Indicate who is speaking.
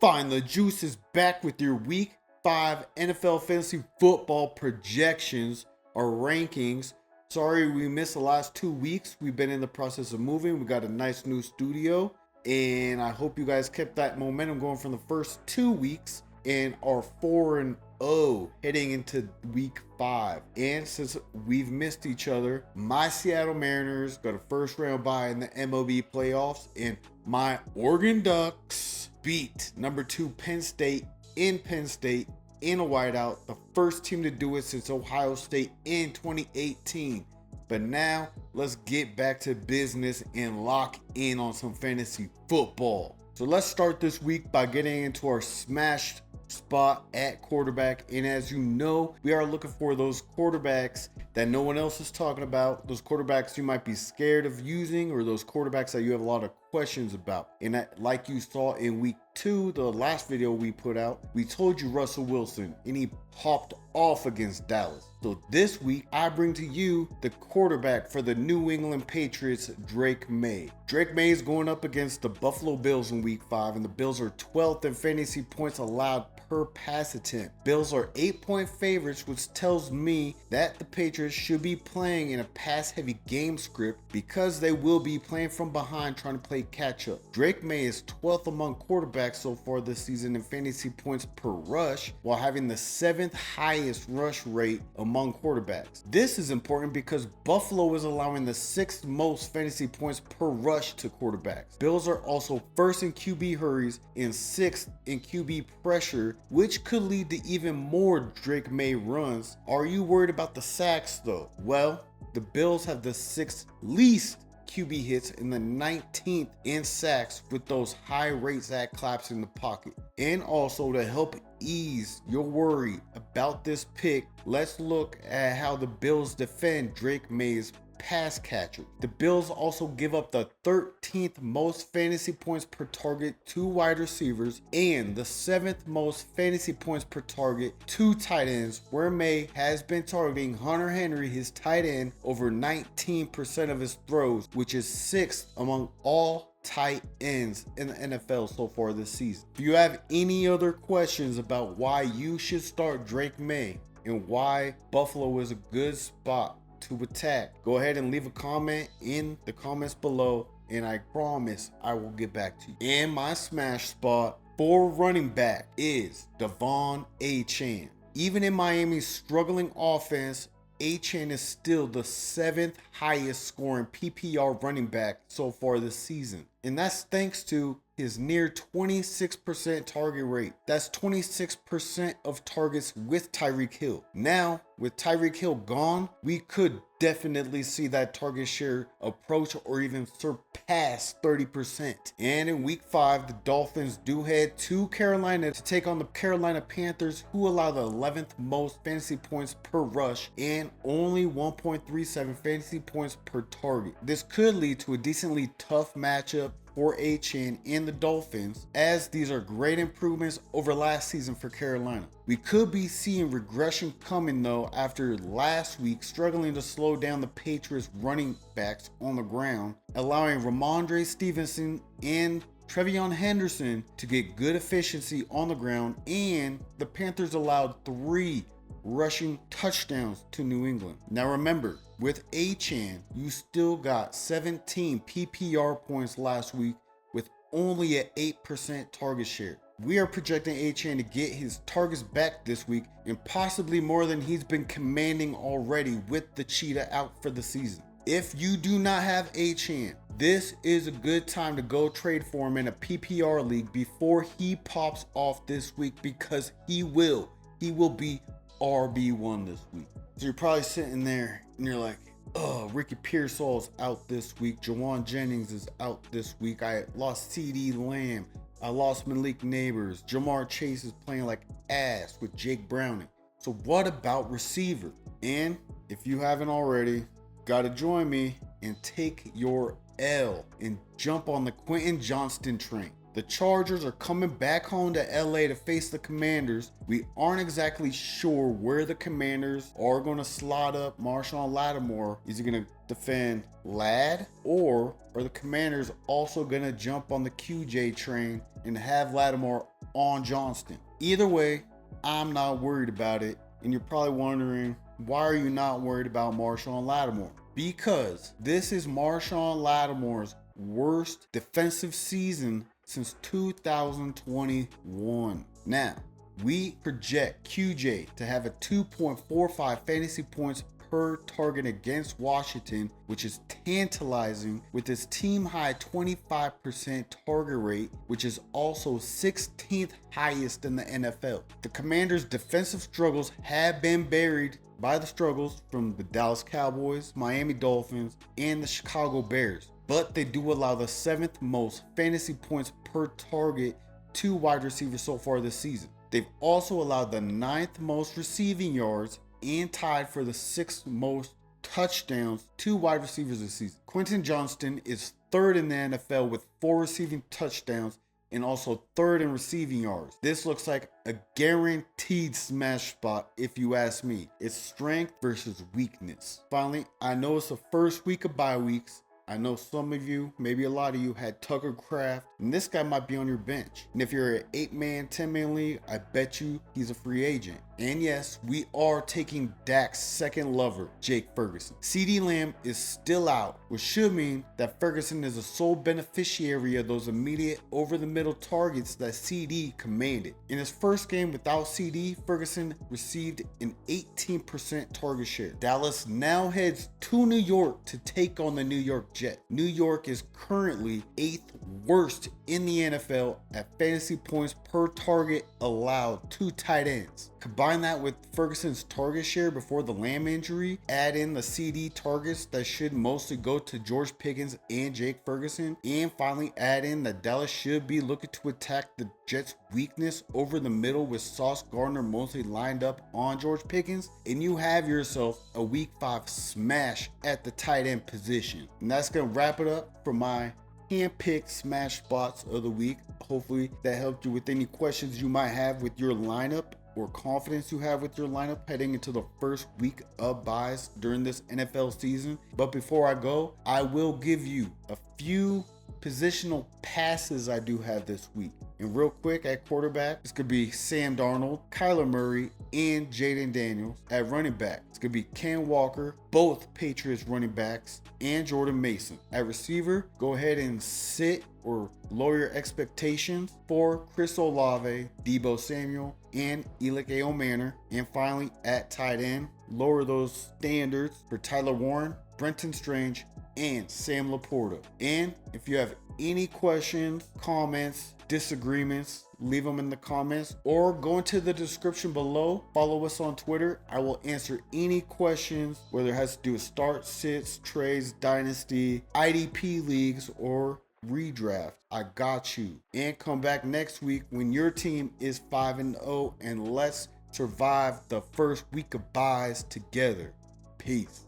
Speaker 1: Fine, the Juice is back with your Week 5 NFL Fantasy Football projections or rankings. Sorry we missed the last 2 weeks. We've been in the process of moving. We got a nice new studio, and I hope you guys kept that momentum going from the first 2 weeks and are 4-0 heading into Week 5. And since we've missed each other, my Seattle Mariners got a first round bye in the MLB playoffs, and my Oregon Ducks beat number 2 Penn State in Penn State in a whiteout, the first team to do it since Ohio State in 2018. But now let's get back to business and lock in on some fantasy football. So let's start this week by getting into our smashed spot at quarterback. And as you know, we are looking for those quarterbacks that no one else is talking about, those quarterbacks you might be scared of using, or those quarterbacks that you have a lot of questions about. And that, like you saw in week 2, the last video we put out, we told you Russell Wilson, and he popped off against Dallas. So this week, I bring to you the quarterback for the New England Patriots, Drake May. Drake May is going up against the Buffalo Bills in week 5, and the Bills are 12th in fantasy points allowed per pass attempt. Bills are 8-point favorites, which tells me that the Patriots should be playing in a pass-heavy game script because they will be playing from behind trying to play catch-up. Drake May is 12th among quarterbacks so far this season in fantasy points per rush, while having the 7th highest rush rate among quarterbacks. This is important because Buffalo is allowing the 6th most fantasy points per rush to quarterbacks. Bills are also 1st in QB hurries and 6th in QB pressure, which could lead to even more Drake May runs. Are you worried about the sacks though? Well, the Bills have the 6th least QB hits and the 19th in sacks, with those high rates at claps in the pocket. And also, to help ease your worry about this pick, let's look at how the Bills defend Drake May's pass catchers. The Bills also give up the 13th most fantasy points per target to wide receivers and the 7th most fantasy points per target to tight ends, where May has been targeting Hunter Henry, his tight end, over 19% of his throws, which is 6th among all tight ends in the NFL so far this season. If you have any other questions about why you should start Drake May and why Buffalo is a good spot to attack, go ahead and leave a comment in the comments below, and I promise I will get back to you. And my smash spot for running back is Devon Achane. Even in Miami's struggling offense, Achane is still the 7th highest scoring PPR running back so far this season. And that's thanks to his near 26% target rate. That's 26% of targets with Tyreek Hill. Now, with Tyreek Hill gone, we could definitely see that target share approach or even surpass 30%. And in week 5, the Dolphins do head to Carolina to take on the Carolina Panthers, who allow the 11th most fantasy points per rush and only 1.37 fantasy points per target. This could lead to a decently tough matchup for Achane and the Dolphins, as these are great improvements over last season for Carolina. We could be seeing regression coming though after last week struggling to slow down the Patriots running backs on the ground, allowing Ramondre Stevenson and Trevion Henderson to get good efficiency on the ground, and the Panthers allowed 3 rushing touchdowns to New England. Now remember, with Achane, you still got 17 PPR points last week with only an 8% target share. We are projecting Achane to get his targets back this week and possibly more than he's been commanding already with the Cheetah out for the season. If you do not have Achane, this is a good time to go trade for him in a PPR league before he pops off this week, because he will be RB1 this week. So you're probably sitting there and you're like, oh, Ricky Pearsall's out this week. Jawan Jennings is out this week. I lost CD Lamb. I lost Malik Neighbors. Jamar Chase is playing like ass with Jake Browning. So what about receiver? And if you haven't already, gotta join me and take your L and jump on the Quentin Johnston train. The Chargers are coming back home to LA to face the Commanders. We aren't exactly sure where the Commanders are going to slot up Marshawn Lattimore. Is he going to defend Ladd, or are the Commanders also going to jump on the QJ train and have Lattimore on Johnston. Either way, I'm not worried about it. And you're probably wondering, why are you not worried about Marshawn Lattimore? Because this is Marshawn Lattimore's worst defensive season since 2021. Now, we project QJ to have a 2.45 fantasy points per target against Washington, which is tantalizing with his team high 25% target rate, which is also 16th highest in the NFL. The Commanders' defensive struggles have been buried by the struggles from the Dallas Cowboys, Miami Dolphins, and the Chicago Bears, but they do allow the 7th most fantasy points per target to wide receivers so far this season. They've also allowed the 9th most receiving yards and tied for the 6th most touchdowns to wide receivers this season. Quentin Johnston is 3rd in the NFL with 4 receiving touchdowns and also 3rd in receiving yards. This looks like a guaranteed smash spot if you ask me. It's strength versus weakness. Finally, I know it's the first week of bye weeks. I know some of you, maybe a lot of you, had Tucker Kraft, and this guy might be on your bench. And if you're an 8-man, 10-man league, I bet you he's a free agent. And yes, we are taking Dak's second lover, Jake Ferguson. CeeDee Lamb is still out, which should mean that Ferguson is the sole beneficiary of those immediate over-the-middle targets that CeeDee commanded. In his first game without CeeDee, Ferguson received an 18% target share. Dallas now heads to New York to take on the New York Jets. New York is currently 8th worst in the NFL at fantasy points per target allowed to tight ends. Combine that with Ferguson's target share before the Lamb injury, add in the CeeDee targets that should mostly go to George Pickens and Jake Ferguson, and finally add in that Dallas should be looking to attack the Jets' weakness over the middle with Sauce Gardner mostly lined up on George Pickens, and you have yourself a week 5 smash at the tight end position. And that's going to wrap it up for my hand-picked smash spots of the week. Hopefully that helped you with any questions you might have with your lineup or confidence you have with your lineup heading into the first week of buys during this NFL season. But before I go, I will give you a few positional passes I do have this week. And real quick, at quarterback, it's going to be Sam Darnold, Kyler Murray, and Jaden Daniels. At running back, it's going to be Ken Walker, both Patriots running backs, and Jordan Mason. At receiver, go ahead and sit or lower your expectations for Chris Olave, Deebo Samuel, and Elike Omanor. And finally, at tight end, lower those standards for Tyler Warren, Brenton Strange, and Sam Laporta. And if you have any questions, comments, disagreements, leave them in the comments or go into the description below. Follow us on Twitter. I will answer any questions, whether it has to do with start, sits, trades, dynasty, IDP leagues, or redraft. I got you. And come back next week when your team is 5-0, and let's survive the first week of buys together. Peace.